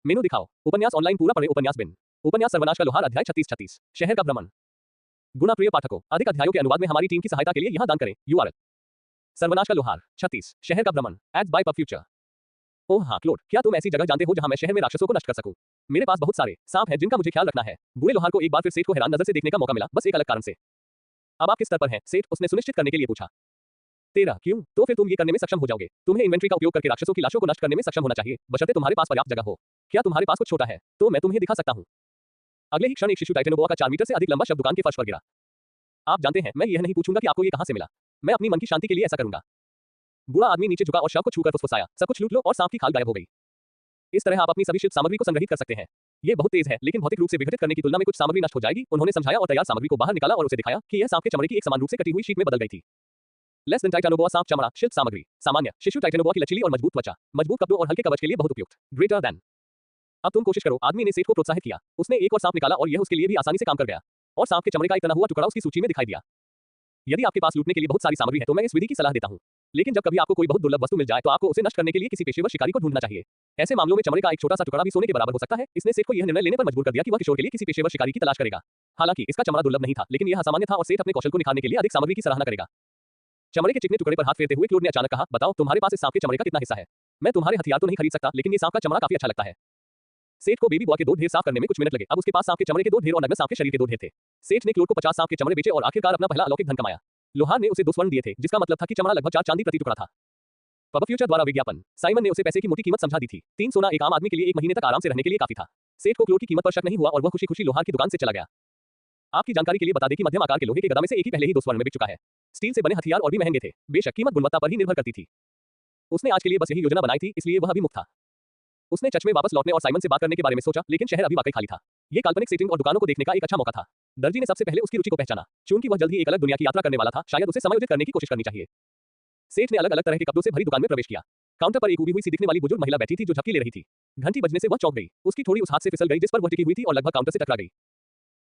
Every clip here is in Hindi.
मेनू दिखाओ। उपन्यास ऑनलाइन पूरा पढ़े। उपन्यास बिन। उपन्यास सर्वनाश का लोहार अध्याय 36-36 शहर का भ्रमण। गुणा प्रिय पाठकों, अधिक अध्यायों के अनुवाद में हमारी टीम की सहायता के लिए यहां दान करें। URL सर्वनाश का लोहार 36 शहर का भ्रमण एड्स बाय पब फ्यूचर। ओह हाँ क्लोड, क्या तुम ऐसी जगह जानते हो जहां मैं शहर में राक्षसों को नष्ट कर सकूं? मेरे पास बहुत सारे सांप हैं जिनका मुझे ख्याल रखना है। बूढ़े लोहार को एक बार फिर सेठ को हैरान नजर से देखने का मौका मिला, बस एक अलग कारण से। अब आप किस स्तर पर हैं सेठ? उसने सुनिश्चित करने के लिए पूछा। 13 क्यों? तो फिर तुम ये करने में सक्षम हो जाओगे। तुम्हें इन्वेंट्री का उपयोग करके राक्षसों की लाशों को नष्ट करने में सक्षम होना चाहिए, बशर्ते तुम्हारे पास पर्याप्त जगह हो। क्या तुम्हारे पास कुछ छोटा है? तो मैं तुम्हें दिखा सकता हूं। अगले ही क्षण एक शिशु टाइटेनोबोआ का 4 मीटर से अधिक लंबा शब्द दुकान के फर्श पर गिरा। आप जानते हैं, मैं यह नहीं पूछूंगा कि आपको ये कहां से मिला। मैं अपनी मन की शांति के लिए ऐसा करूंगा। बूढ़ा आदमी नीचे झुका और शव को छूकर फुसफुसाया, सब कुछ लूट लो और सांप की खाल गायब हो गई। इस तरह आप अपनी सभी शिल्प सामग्री को संग्रहित कर सकते हैं। ये बहुत तेज है, लेकिन भौतिक रूप से विघटित करने की तुलना में कुछ सामग्री नष्ट हो जाएगी। उन्होंने समझाया और तैयार सामग्री को बाहर निकाला और उसे दिखाया कि यह सांप के चमड़े की एक समान रूप से कटी हुई शीट में बदल गई थी। लेस देन टाइटेनोबोआ सांप चमड़ा शिल्प सामग्री सामान्य शिशु टाइटेनोबोआ की लचीली और मजबूत त्वचा मजबूत कपड़ों और हल्के कवच के लिए बहुत उपयुक्त ग्रेटर देन। अब तुम कोशिश करो। आदमी ने सेठ को प्रोत्साहित किया। उसने एक और सांप निकाला और यह उसके लिए भी आसानी से काम कर गया और सांप के चमड़े का एक तना हुआ टुकड़ा उसकी सूची में दिखाई दिया। यदि आपके पास लूटने के लिए बहुत सारी सामग्री है तो मैं इस विधि की सलाह देता हूं, लेकिन जब कभी आपको कोई बहुत दुर्लभ वस्तु मिल जाए तो आपको उसे नष्ट करने के लिए किसी पेशेवर शिकारी को ढूंढना चाहिए। ऐसे मामलों में चमड़े का एक छोटा सा टुकड़ा भी सोने के बराबर हो सकता है। इसने सेठ को यह निर्णय लेने पर मजबूर कर दिया कि वह किशोर के लिए किसी पेशेवर शिकारी की तलाश करेगा। हालांकि इसका चमड़ा दुर्लभ नहीं था, लेकिन यह असामान्य था और सेठ अपने कौशल को निखारने के लिए अधिक सामग्री की सराहना करेगा। चमड़े के चिकने टुकड़े पर हाथ फेरते हुए क्लोड ने अचानक कहा, बताओ तुम्हारे पास इस सांप के चमड़े का कितना हिस्सा है? मैं तुम्हारे हथियार तो नहीं खरीद सकता, लेकिन ये सांप का चमड़ा काफी अच्छा लगता है। सेठ को बेबी बॉय के 2 ढेर साफ करने में कुछ मिनट लगे। अब उसके पास सांप के चमड़े के 2 ढेर और नग्न सांप के शरीर के 2 ढेर थे। सेठ ने क्लोड को 50 सांप के चमड़े बेचे और आखिरकार अपना पहला अलौकिक धन कमाया। लोहार ने उसे 2 स्वर्ण दिए थे, जिसका मतलब था कि चमड़ा लगभग 4 चांदी प्रति टुकड़ा था। पब फ्यूचर द्वारा विज्ञापन। साइमन ने उसे पैसे की मोटी कीमत समझा दी थी। 3 सोना एक आम आदमी के लिए 1 महीने तक आराम से रहने के लिए काफी था। सेठ को क्लोड की कीमत पर शक नहीं हुआ और वह खुशी-खुशी लोहार की दुकान से चला गया। आपकी जानकारी के लिए बता दें कि मध्यम आकार के लोहे के गदा में से एक ही पहले ही 2 स्वर्ण में बिक चुका है। स्टील से बने हथियार और भी महंगे थे। बेशक कीमत गुणवत्ता पर ही निर्भर करती थी। उसने आज के लिए बस यही योजना बनाई थी, इसलिए वह अभी मुक्त था। उसने चर्च में वापस लौटने और साइमन से बात करने के बारे में सोचा, लेकिन शहर अभी वाकई खाली था। ये काल्पनिक सेटिंग और दुकानों को देखने का एक अच्छा मौका था। दर्जी ने सबसे पहले उसकी रुचि को पहचाना। चूंकि वह जल्द ही एक अलग दुनिया की यात्रा करने वाला था, शायद उसे समायोजित करने की कोशिश करनी चाहिए। सेठ ने अलग-अलग तरह के कपड़ों से भरी दुकान में प्रवेश किया। काउंटर पर एक उबी हुई सी दिखने वाली बुजुर्ग महिला बैठी थी जो झपकी ले रही थी। घंटी बजने से वह चौंक गई। उसकी थोड़ी उस हाथ से फिसल गई जिस पर वह टिकी हुई थी और लगभग काउंटर से टकरा गई।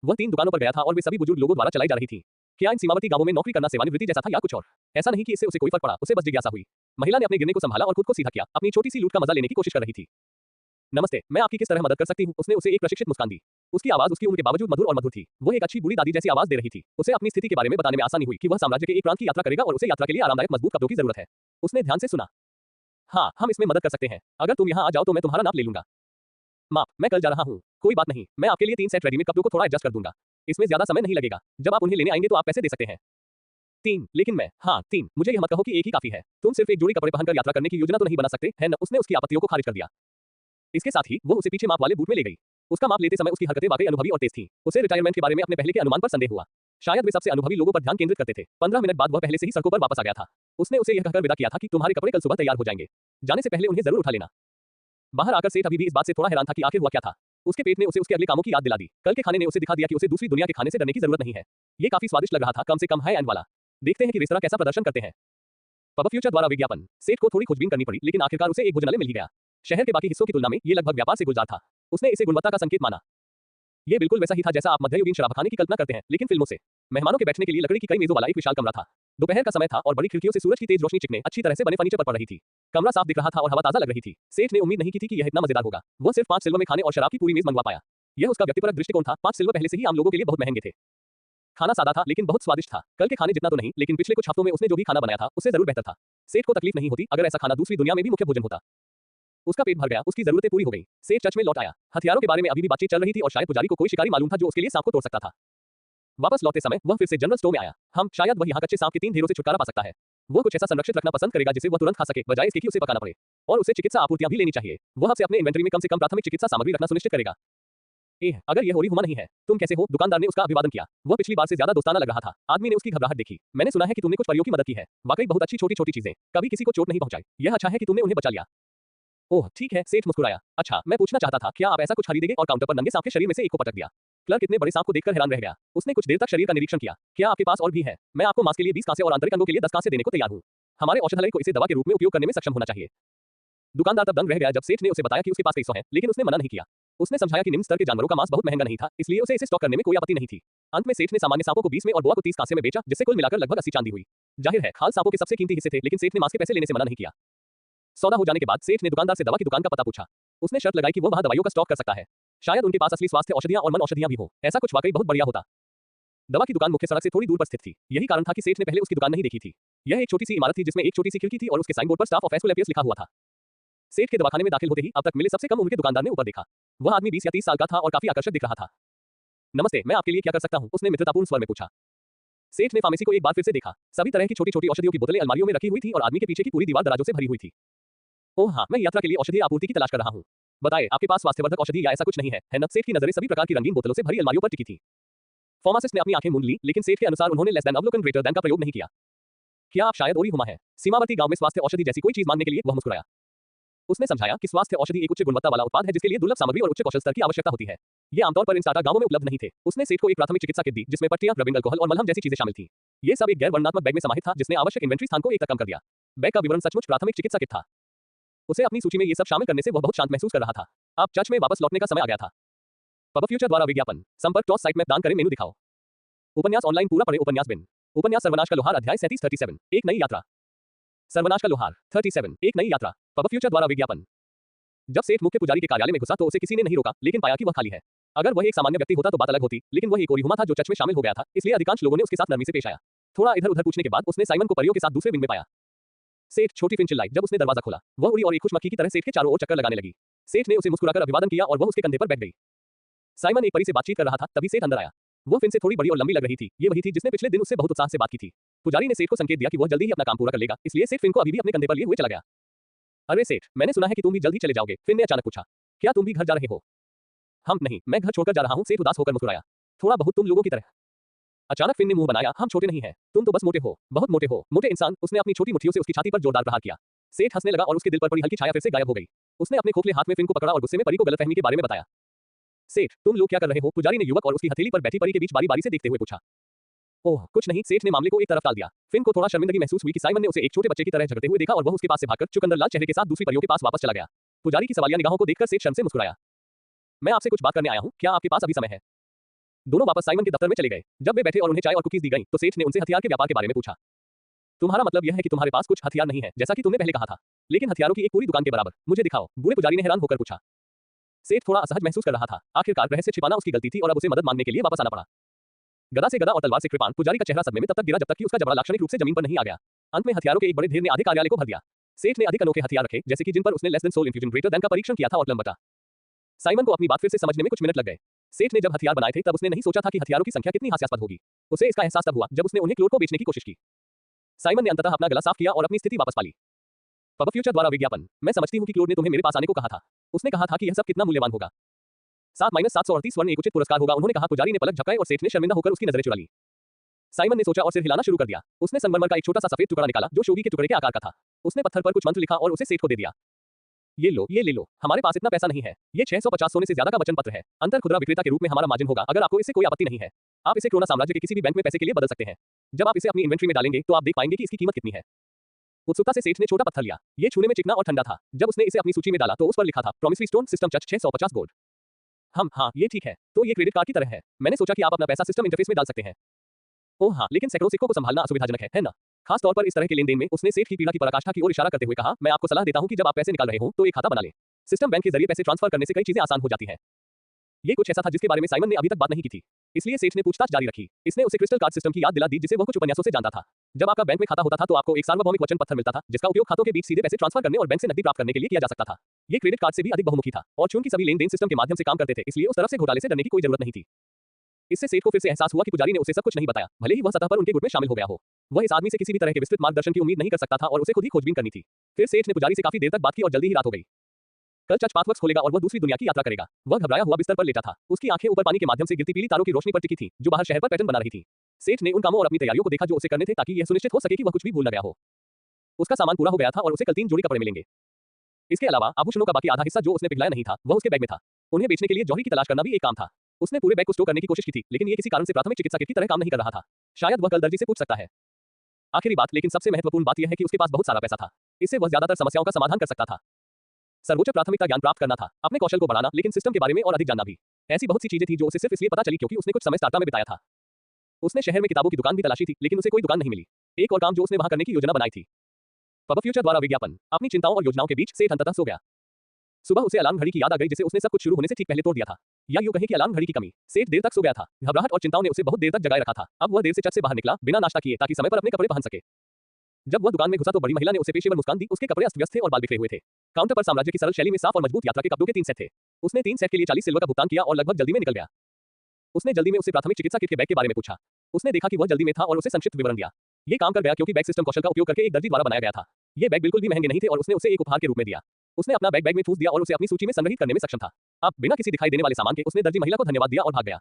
वह 3 दुकानों पर गया था और वे सभी बुजुर्ग लोगों द्वारा चलाई जा रही थी। क्या इन सीमावर्ती गांवों में नौकरी करना सेवानिवृत्ति जैसा था या कुछ और? ऐसा नहीं कि इससे उसे कोई फर्क पड़ा, उसे बस जिज्ञासा हुई। महिला ने अपने गिरने को संभाला और खुद को सीधा किया। अपनी छोटी सी लूट का मजा लेने की कोशिश कर रही थी। नमस्ते, मैं आपकी किस तरह मदद कर सकती हूँ? उसने उसे एक प्रशिक्षित मुस्कान दी। उसकी आवाज उसकी उम्र के बावजूद मधुर और मधुर थी। वह एक अच्छी बूढ़ी दादी जैसी आवाज दे रही थी। उसे अपनी स्थिति के बारे में बताने में आसानी हुई कि वह साम्राज्य के एक प्रांत की यात्रा करेगा और उसे यात्रा के लिए आरामदायक मजबूत कपड़ों की जरूरत है। उसने ध्यान से सुना। हाँ, हम इसमें मदद कर सकते हैं। अगर तुम यहाँ आ जाओ तो मैं तुम्हारा नाप ले लूंगा। माप, मैं कल जा रहा हूँ। कोई बात नहीं, मैं आपके लिए 3 सेट रेडीमेड कपड़ों को थोड़ा एडजस्ट कर दूंगा। इसमें ज्यादा समय नहीं लगेगा। जब आप उन्हें लेने आएंगे तो आप पैसे दे सकते हैं। 3, लेकिन मैं, हाँ 3, मुझे यह मत कहो कि एक ही काफी है। तुम सिर्फ एक जोड़ी कपड़े पहनकर यात्रा करने की योजना तो नहीं बना सकते, है न? उसने उसकी आपत्तियों को खारिज कर दिया। इसके साथ ही वो उसे पीछे माप वाले बूथ में ले गई। उसका माप लेते समय उसकी हरकतें वाकई अनुभवी और तेज थीं। उसे रिटायरमेंट के बारे में अपने पहले के अनुमान पर संदेह हुआ। शायद वे सबसे अनुभवी लोगों पर ध्यान केंद्रित करते थे। 15 मिनट बाद वह पहले से ही सड़कों पर वापस आ गया था। उसने उसे यह कहकर विदा किया था कि तुम्हारे कपड़े कल सुबह तैयार हो जाएंगे। जाने से पहले उन्हें जरूर उठा लेना। बाहर आकर सेठ अभी भी इस बात से थोड़ा हैरान था कि आखिर हुआ क्या था। उसके पेट ने उसे उसके अगले कामों की याद दिला दी। कल के खाने ने उसे दिखा दिया कि उसे दूसरी दुनिया के खाने से डरने की जरूरत नहीं है। ये काफी स्वादिष्ट लग रहा था, कम से कम हाई एंड वाला। देखते हैं कि रेस्तरां कैसा प्रदर्शन करते हैं। पब फ्यूचर द्वारा विज्ञापन। सेठ को थोड़ी खोजबीन करनी पड़ी, लेकिन आखिरकार उसे एक भोजनालय मिल ही गया। शहर के बाकी हिस्सों की तुलना में ये लगभग व्यापार से गुलजार था। उसने इसे गुणवत्ता का संकेत माना। ये बिल्कुल वैसा ही था जैसा आप मध्ययुगीन शराबखाने की कल्पना करते हैं, लेकिन फिल्मों से। मेहमानों के बैठने के लिए लकड़ी की कई मेजों वाला एक विशाल कमरा था। दोपहर का समय था और बड़ी खिड़कियों से सूरज की तेज रोशनी चिकने अच्छी तरह से बने फर्नीचर पर पड़ रही थी। कमरा साफ दिख रहा था और हवा ताजा लग रही थी। सेठ ने उम्मीद नहीं की थी कि यह इतना मजेदार होगा। वह सिर्फ 5 सिल्वर में खाने और शराब की पूरी मेज मंगवा पाया। यह उसका व्यक्तिपरक दृष्टिकोण था। 5 सिल्वर पहले से ही आम लोगों के लिए बहुत महंगे थे। खाना सादा था लेकिन बहुत स्वादिष्ट था। कल के खाने जितना तो नहीं, लेकिन पिछले कुछ हफ्तों में उसने जो भी खाना बनाया था उससे जरूर बेहतर था। सेठ को तकलीफ नहीं होती अगर ऐसा खाना दूसरी दुनिया में भी मुख्य भोजन होता। उसका पेट भर गया, उसकी जरूरतें पूरी हो गई। सेठ चर्च में लौट आया। हथियारों के बारे में अभी भी बातचीत चल रही थी और शायद पुजारी को कोई शिकारी मालूम था जो उसके लिए सांप को तोड़ सकता था। वापस लौटते समय वह फिर से जनरल स्टोर में आया। शायद वह यहाँ कच्चे सांप के 3 ढेरों से छुटकारा पा सकता है। वह कुछ ऐसा संरक्षित रखना पसंद करेगा जिसे वह तुरंत खा सके, बजाय इसके कि उसे पकाना पड़े। और उसे चिकित्सा आपूर्तियां भी लेनी चाहिए। वह आपसे अपने इन्वेंटरी में कम से कम प्राथमिक चिकित्सा सामग्री रखना सुनिश्चित करेगा। अगर यह होरी हुमा नहीं है। तुम कैसे हो? दुकानदार ने उसका अभिवादन किया। वह पिछली बार से ज्यादा दोस्ताना लग रहा था। आदमी ने उसकी घबराहट देखी। मैंने सुना है कि तुमने कुछ परियों की मदद की है। वाकई बहुत अच्छी छोटी-छोटी चीजें। कभी किसी को चोट नहीं पहुंचाई। यह अच्छा है कि तुमने उन्हें बचा लिया। ओह ठीक है, सेठ मुस्कुराया। अच्छा, मैं पूछना चाहता था, क्या आप ऐसा कुछ खरीदेंगे? और काउंटर पर नंगे सांप के शरीर में से एक को पटक दिया। क्लर्क इतने बड़े सांप को देखकर हैरान रह गया। उसने कुछ देर तक शरीर का निरीक्षण किया। क्या आपके पास और भी है? मैं आपको मांस के लिए 20 कांसे और आंतरिक अंगों के लिए 10 कांसे देने को तैयार हूं। हमारे औषधालय को इसे दवा के रूप में उपयोग करने में सक्षम होना चाहिए। दुकानदार तब दंग रह गया जब सेठ ने उसे बताया कि उसके पास कई सौ हैं, लेकिन उसने मना नहीं किया। उसने समझाया कि निम्न स्तर के जानवरों का मांस बहुत महंगा नहीं था, इसलिए उसे इसे स्टॉक करने में कोई आपत्ति नहीं थी। अंत में सेठ ने सामान्य सांपों को 20 में और बोआ को 30 कांसे में बेचा, जिससे कुल मिलाकर लगभग 80 चांदी हुई। जाहिर है, खाल सांपों के सबसे कीमती हिस्से थे, लेकिन सेठ ने मांस के पैसे लेने से मना नहीं किया। सौदा हो जाने के बाद सेठ ने दुकानदार से दवा की दुकान का पता पूछा। उसने शर्त लगाई कि वो वहां दवाइयों का स्टॉक कर सकता है। शायद उनके पास असली स्वास्थ्य औषधियां और मन औषधियां भी हो। ऐसा कुछ वाकई बहुत बढ़िया होता। दवा की दुकान मुख्य सड़क से थोड़ी दूर पर स्थित थी। यही कारण था कि सेठ ने पहले उसकी दुकान नहीं देखी थी। यह एक छोटी सी इमारत थी जिसमें एक छोटी सी खिड़की थी और उसके साइन बोर्ड पर स्टाफ ऑफ एस्क्लेपियस लिखा हुआ था। सेठ के दवाखाने में दाखिल होते ही अब तक मिले सबसे कम उम्र के दुकानदार ने ऊपर देखा। वह आदमी 20 या 30 साल का था और काफी आकर्षक दिख रहा था। नमस्ते, मैं आपके लिए क्या कर सकता हूँ? उसने मित्रतापूर्ण स्वर में पूछा। सेठ ने फार्मेसी को एक बार फिर से देखा। सभी तरह की छोटी-छोटी औषधियों की बोतलें अलमारियों में रखी हुई थी और आदमी के पीछे की पूरी दीवार दराजों से भरी हुई थी। ओह हाँ, मैं यात्रा के लिए औषधि आपूर्ति की तलाश कर रहा हूँ। बताइए, आपके पास स्वास्थ्यवर्धक औषधि या ऐसा कुछ नहीं है ना? सेठ की नजरें सभी प्रकार की रंगीन बोतलों से भरी अलमारियों पर टिकी थी। फार्मासिस्ट ने अपनी आंखें मूंद ली, लेकिन सेठ के अनुसार उन्होंने लेस देन अवलोकन ग्रेटर देन का प्रयोग नहीं किया। क्या आप शायद ओरी हुमा है? सीमावर्ती गांव में स्वास्थ्य औषधि जैसी कोई चीज मांगने के लिए वह मुस्कुराया। उसने समझाया कि स्वास्थ्य औषधि एक उच्च गुणवत्ता वाला उत्पाद है जिसके लिए दुर्लभ सामग्री और उच्च कौशल स्तर की आवश्यकता होती है। ये आमतौर पर इन टाटा गांवों में उपलब्ध नहीं थे। उसने सेठ को एक प्राथमिक चिकित्सा किट दी जिसमें पट्टियां, रबिंग अल्कोहल और मलहम जैसी चीजें शामिल थी। ये सब एक गैर वर्णनात्मक बैग में समाहित था जिसने आवश्यक इन्वेंट्री स्थान को एक तक कम कर दिया। बैग का विवरण सचमुच प्राथमिक चिकित्सा किट था। उसे अपनी सूची में ये सब शामिल करने से वह बहुत शांत महसूस कर रहा था। अब चर्च में वापस लौटने का समय आ गया था। पब फ्यूचर द्वारा विज्ञापन संपर्क टॉस साइट में दान करें मेनू दिखाओ। उपन्यास ऑनलाइन पूरा पढ़े। उपन्यास बिन। उपन्यास सर्वनाश का लोहार अध्याय 37-37 एक नई यात्रा। सर्वनाश का लोहार 37 एक नई यात्रा। पब फ्यूचर द्वारा विज्ञापन। जब सेठ मुख्य पुजारी के कार्यालय में घुसा तो उसे किसी ने नहीं रोका, लेकिन पाया कि वह खाली है। अगर वह एक सामान्य व्यक्ति होता तो बात अलग होती, लेकिन वह एक ओरिहुमा था जो चर्च में शामिल हो गया था, इसलिए अधिकांश लोगों ने उसके साथ नरमी से पेश आया। थोड़ा इधर उधर पूछने के बाद उसने साइमन को परियों के साथ दूसरे विंग में पाया। सेठ, छोटी फिन चिल्लाई जब उसने दरवाजा खोला। वह उड़ी और एक खुश मक्खी की तरह सेठ के चारों ओर चक्कर लगाने लगी। सेठ ने उसे मुस्कुराकर अभिवादन किया और वह उसके कंधे पर बैठ गई। साइमन एक परी से बातचीत कर रहा था, तभी सेठ अंदर आया। वो फिन से थोड़ी बड़ी और लंबी लग रही थी। ये वही थी जिसने पिछले दिन उससे बहुत उत्साह से बात की थी। पुजारी ने सेठ को संकेत दिया कि वह जल्दी ही अपना काम पूरा कर लेगा, इसलिए सेठ फिन को अभी भी अपने कंधे पर लिए हुए चला गया। अरे सेठ, मैंने सुना है कि तुम भी जल्द ही चले जाओगे, फिन ने अचानक पूछा। क्या तुम भी घर जा रहे हो? हम नहीं, मैं घर छोड़कर जा रहा हूँ। सेठ उदास होकर मुस्कुराया। थोड़ा बहुत तुम लोगों की तरह। अचानक फिन ने मुंह बनाया। हम छोटे नहीं हैं, तुम तो बस मोटे हो, बहुत मोटे हो, मोटे इंसान। उसने अपनी छोटी मुट्ठियों से उसकी छाती पर जोरदार प्रहार किया। सेठ हंसने लगा और उसके दिल पर पड़ी हल्की छाया फिर से गायब हो गई। उसने अपने खोखले हाथ में फिन को पकड़ा और गुस्से में परी को गलतफहमी के बारे में बताया। सेठ, तुम लोग क्या कर रहे हो? पुजारी ने युवक और उसकी हथेली पर बैठी परी के बीच बारी बारी से देखते हुए पूछा। ओह कुछ नहीं, सेठ ने मामले को एक तरफ टाल दिया। फिन को थोड़ा शर्मिंदगी महसूस हुई कि साइमन ने उसे एक छोटे बच्चे की तरह झगड़ते हुए देखा और वह उसके पास से भागकर चुकंदर लाल चेहरे के साथ दूसरी परियों के पास वापस चला गया। पुजारी की सवालिया निगाहों को देखकर सेठ शर्म से मुस्कुराया। मैं आपसे कुछ बात करने आया हूँ, क्या आपके पास अभी समय है? दोनों वापस साइमन के दफ्तर में चले गए। जब वे बैठे और उन्हें चाय और कुकीज दी गई तो सेठ ने उनसे हथियार के व्यापार के बारे में पूछा। तुम्हारा मतलब यह है कि तुम्हारे पास कुछ हथियार नहीं है, जैसा कि तुमने पहले कहा था, लेकिन हथियारों की एक पूरी दुकान के बराबर। मुझे दिखाओ, बूढ़े पुजारी ने हैरान होकर पूछा। सेठ थोड़ा असहज महसूस कर रहा था। आखिरकार रहस्य छिपाना उसकी गलती थी और अब उसे मदद मांगने के लिए वापस आना पड़ा। गदा से गदा और तलवार से कृपाण। पुजारी का चेहरा सदमे में तब तक गिरा जब तक कि उसका जबड़ा लाक्षणिक रूप से जमीन पर नहीं आ गया। अंत में हथियारों के एक बड़े ढेर ने आधे कार्यालय को भर दिया। सेठ ने अधिक अनोखे हथियार रखे, जैसे कि जिन पर उसने लेस देन सोल इन्फ्यूजन ग्रेटर देन का परीक्षण किया था और बता। साइमन को अपनी बात फिर से समझने में कुछ मिनट लग गए। सेठ ने जब हथियार बनाए थे तब उसने नहीं सोचा था कि हथियारों की संख्या कितनी हास्यास्पद होगी। उसे इसका एहसास तब हुआ जब उसने उन्हें क्लोर को बेचने की कोशिश की। साइमन ने अंततः अपना गला साफ किया और अपनी स्थिति वापस पाली। पब फ्यूचर द्वारा विज्ञापन। मैं समझती हूँ कि क्लोर ने तुम्हें मेरे पास आने को कहा था। उसने कहा था कि यह सब कितना मूल्यवान होगा। 7-738 स्वर्ण एक उचित पुरस्कार होगा, उन्होंने कहा। पुजारी ने पलक झपकाए और सेठ ने शर्मिंदा होकर उसकी नजरें चुरा ली। साइमन ने सोचा और सिर हिलाना शुरू कर दिया। उसने संगमरमर का एक छोटा सा सफेद टुकड़ा निकाला जो शोगी के टुकड़े के आकार का था। उसने पत्थर पर कुछ मंत्र लिखा और उसे सेठ को दे दिया। ये ले लो। हमारे पास इतना पैसा नहीं है। ये 650 सोने से ज्यादा का वचन पत्र है। अंतर खुदरा विक्रेता के रूप में हमारा मार्जिन होगा। अगर आपको इससे कोई आपत्ति नहीं है, आप इसे क्रोना साम्राज्य के किसी भी बैंक में पैसे के लिए बदल सकते हैं। जब आप इसे अपनी इन्वेंट्री में डालेंगे तो आप देख पाएंगे कि इसकी कीमत कितनी है। उत्सुकता से सेठ ने छोटा पत्थर लिया। ये छूने में चिकना और ठंडा था। जब उसने इसे अपनी सूची में डाला तो उस पर लिखा था promissory stone system church 650 gold. हाँ, ये ठीक है। तो ये क्रेडिट कार्ड की तरह है। मैंने सोचा कि आप अपना पैसा सिस्टम इंटरफेस में डाल सकते हैं। ओह हाँ, लेकिन सैकड़ों सिक्कों को संभालना असुविधाजनक है ना? खास तौर पर इस तरह के लेनदेन में। उसने सेठ की पीड़ा की पराकाष्ठा की ओर इशारा करते हुए कहा, मैं आपको सलाह देता हूं कि जब आप पैसे निकाल रहे हो तो एक खाता बना लें। सिस्टम बैंक के जरिए पैसे ट्रांसफर करने से कई चीजें आसान हो जाती हैं। ये कुछ ऐसा था जिसके बारे में साइमन ने अभी तक बात नहीं की थी, इसलिए सेठ ने पूछताछ जारी रखी। इसने उसे क्रिस्टल कार्ड सिस्टम की याद दिला दी जिसे वह कुछ उपन्यासों से जानता था। जब आपका बैंक में खाता होता था तो आपको एक सार्वभौमिक वचन पत्र मिलता था जिसका उपयोग खातों के बीच सीधे पैसे ट्रांसफर करने और बैंक से नकदी प्राप्त करने के लिए किया जा सकता था। ये क्रेडिट कार्ड से भी अधिक बहुमुखी था और चूंकि सभी लेनदेन सिस्टम के माध्यम से काम करते थे, इसलिए उस तरफ से घोटाले से डरने की कोई जरूरत नहीं थी। इससे सेठ को फिर से एहसास हुआ कि पुजारी ने उसे सब कुछ नहीं बताया, भले ही वह सतह पर उनके गुट में शामिल हो गया हो। वह इस आदमी से किसी भी तरह के विस्तृत मार्गदर्शन की उम्मीद नहीं कर सकता था और उसे खुद ही खोजबीन करनी थी। फिर सेठ ने पुजारी से काफी देर तक बात की और जल्दी ही रात हो गई। कल चर्च पाथवर्क्स खोलेगा और वह दूसरी दुनिया की यात्रा करेगा। वह घबराया हुआ बिस्तर पर लेटा था। उसकी आंखें ऊपर पानी के माध्यम से गिरती पीली तारों की रोशनी पर टिकी थी जो बाहर शहर पर पैटर्न बना रही थी। सेठ ने उन कामों और अपनी तैयारियों को देखा जो उसे करने थे ताकि यह सुनिश्चित हो सके कि वह कुछ भी भूल न गया हो। उसका सामान पूरा हो गया था और उसे कल 3 जोड़ी कपड़े मिलेंगे। इसके अलावा आभूषणों का बाकी आधा हिस्सा जो उसने पिघलाया नहीं था वह उसके बैग में था। उन्हें बेचने के लिए जौहरी की तलाश करना भी एक काम था। उसने पूरे बैग को स्टोर करने की कोशिश की थी, लेकिन ये किसी कारण से प्राथमिक चिकित्सा किट की तरह काम नहीं कर रहा था। शायद वह कल दर्जी से पूछ सकता है। आखिरी बात, लेकिन सबसे महत्वपूर्ण बात यह है कि उसके पास बहुत सारा पैसा था। इससे वह ज्यादातर समस्याओं का समाधान कर सकता था। सर्वोच्च प्राथमिकता ज्ञान प्राप्त करना था, अपने कौशल को बढ़ाना, लेकिन सिस्टम के बारे में और अधिक जानना भी। ऐसी बहुत सी चीजें थी जो उसे सिर्फ इसलिए पता चली क्योंकि उसने कुछ समय स्टार्टअप में बिताया था। उसने शहर में किताबों की दुकान भी तलाशी थी, लेकिन उसे कोई दुकान नहीं मिली। एक और काम जो उसने वहां करने की योजना बनाई थी। पब फ्यूचर द्वारा विज्ञापन। अपनी चिंताओं और योजनाओं के बीच सेठ अंततः सो गया। सुबह उसे अलार्म घड़ी की याद आ गई जिसे उसने सब कुछ शुरू होने से ठीक पहले तोड़ दिया था। या यूं कहें कि अलार्म घड़ी की कमी। सेठ देर तक सो गया था। घबराहट और चिंताओं ने उसे बहुत देर तक जगाए रखा था। अब वह देर से चट से बाहर निकला, बिना नाश्ता किए, ताकि समय पर अपने कपड़े पहन सके। जब वह दुकान में घुसा तो बड़ी महिला ने उसे पेशेवर मुस्कान दी। उसके कपड़े अस्त-व्यस्त थे और बाल बिखरे हुए थे। काउंटर पर साम्राज्य की सरल शैली में साफ और मजबूत यात्रा के कपड़ों के 3 सेट थे। उसने 3 सेट के लिए 40 सिल्वर का भुगतान किया और लगभग जल्दी में निकल गया। उसने जल्दी में उससे प्राथमिक चिकित्सा किट के बैग के बारे में पूछा। उसने देखा कि वह जल्दी में था और उसे संक्षिप्त विवरण दिया। ये काम कर गया क्योंकि बैग सिस्टम कौशल का उपयोग करके एक दर्जी द्वारा बनाया गया था। ये बैग बिल्कुल भी महंगे नहीं थे और उसने उसे एक उपहार के रूप में दिया। उसने अपना बैग में ठूस दिया और उसे अपनी सूची में संग्रहित करने में सक्षम था। अब बिना किसी दिखाई देने वाले सामान के उसने दर्जी महिला को धन्यवाद दिया और भाग गया।